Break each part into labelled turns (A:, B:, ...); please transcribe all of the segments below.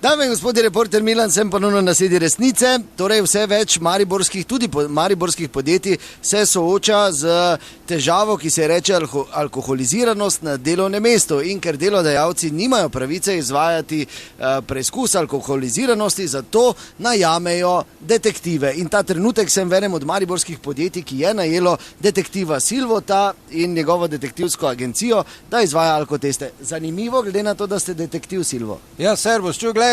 A: Dame in gospodje, reporter Milan, sem ponovno na sedi resnice. Torej, vse več mariborskih, tudi mariborskih podjetij se sooča z težavo, ki se reče alkoholiziranost na delovnem mestu. In ker delodajalci nimajo pravice izvajati preizkus alkoholiziranosti, zato najamejo detektive. In ta trenutek sem v enem od mariborskih podjetij, ki je najelo detektiva Silvota in njegovo detektivsko agencijo, da izvaja alkoteste. Zanimivo, glede na to, da ste detektiv Silvo.
B: Ja, servus, čuj, glej,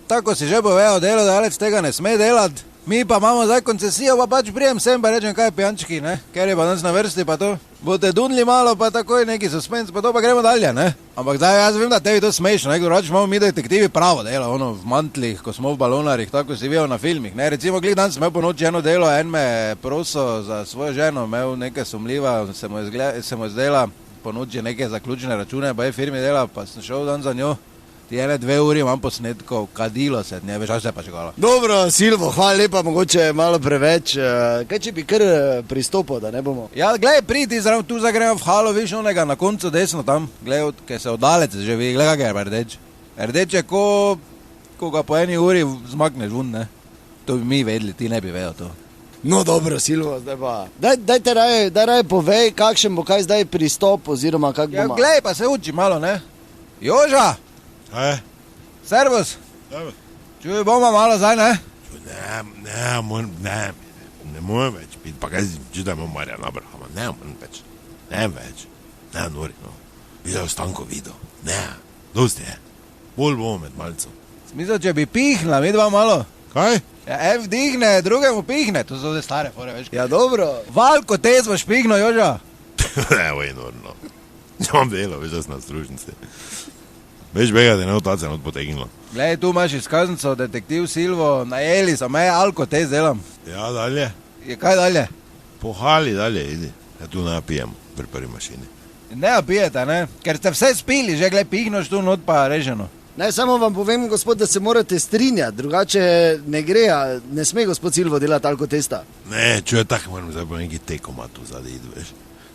B: tako si že povedal, delodajalec tega ne sme delati. Mi pa imamo zdaj koncesijo, pa pač prijem sem, pa rečem, kaj pijančki, ne? Ker je pa danes na vrsti, pa to. Boste dunili malo, pa takoj neki suspens, pa to pa gremo dalje, ne? Ampak zdaj jaz vem, da tebi to smešno, ne? Drugače imamo mi detektivi pravo delo, ono v mantlih, ko smo v balonarjih, tako si videl na filmih, ne? Recimo, glih dan sem imel po noči eno delo, en me prosil za svojo ženo, imel nekaj sumljiva, se mu je zdela, po noči neke zaključene račune, pa je firmi dela, pa sem šel dan za njo. Ti 1-2 uri imam posnetkov, kadilo se, ne veš, se pa čekalo.
A: Dobro, Silvo, hvala lepa, mogoče malo preveč. Kaj če bi kar pristopil, da ne bomo?
B: Ja, glej, pridi zraven, tu zagremo v halo, viš onega, na koncu desno tam, glej, kaj se oddalec že vidi, glej, kaj je rdeč. Rdeč je, ko ga po 1 uri zmakneš vun, ne? To bi mi vedeli, ti ne bi vedel to.
A: No dobro, Silvo, zdaj pa. Daj raje povej, kakšen bo kaj zdaj pristop, oziroma kak bo.
B: Ja, glej, pa se uči malo, ne? Joža!
C: Kaj?
B: Servus!
C: Servus.
B: Čuj, bomo malo zdaj, ne?
C: Ne morem več biti, pa kaj si čutaj imam Marjana Abrahama, ne več, ne nori, no. Videl Stanko video, ne, dosti je, bolj bomo med malcem.
B: Smisel, če bi pihla, mi dva malo.
C: Kaj?
B: Ja, en vdihne, drugemu pihne, to so zdaj stare fore, veš.
A: Ja, dobro.
B: Valko tez boš pihno, Joža.
C: Evo je norno, imam delo, veš, da sem na stružnici. Veš, bega, da ne otace not potegnilo.
B: Glej, tu imaš izkaznico, detektiv Silvo, najeli so me, alko tez delam.
C: Ja, dalje.
B: Je kaj dalje?
C: Pohali dalje, idi, ja tu napijemo pri prvi mašini.
B: Ne opijete, ne? Ker ste vse spili, že glej, pihnoš tu not pa reženo.
A: Ne, samo vam povem, gospod, da se morate strinjati, drugače ne gre, ne sme gospod Silvo delati alkotesta.
C: Ne, čuje tako, moram zdaj po neki tekomat tu zadaj id, veš.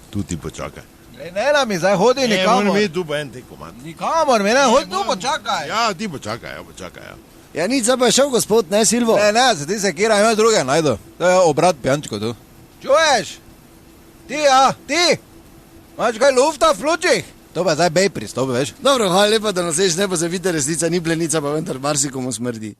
C: Tu ti počakaj.
B: Ne nam mi zdaj hodi nikamor.
C: Ne, moram iti tu po en tekomat.
B: Nikamor mi ne, hodi tu počakaj.
C: Ja, ti počakaj, ja.
A: Ja, nič, zdaj pa je šel gospod, ne, Silvo?
B: Ne, se ti se kira, ima druge najdu. To je obrat pijančko tu. Čuješ? Ti, ja, ti! Imaš kaj lufta v flučih? To pa zdaj bej pristopi, veš.
A: Dobro, hvala lepa, da nas ne pozabite, resnica ni plenica, pa vendar marsikomu smrdi.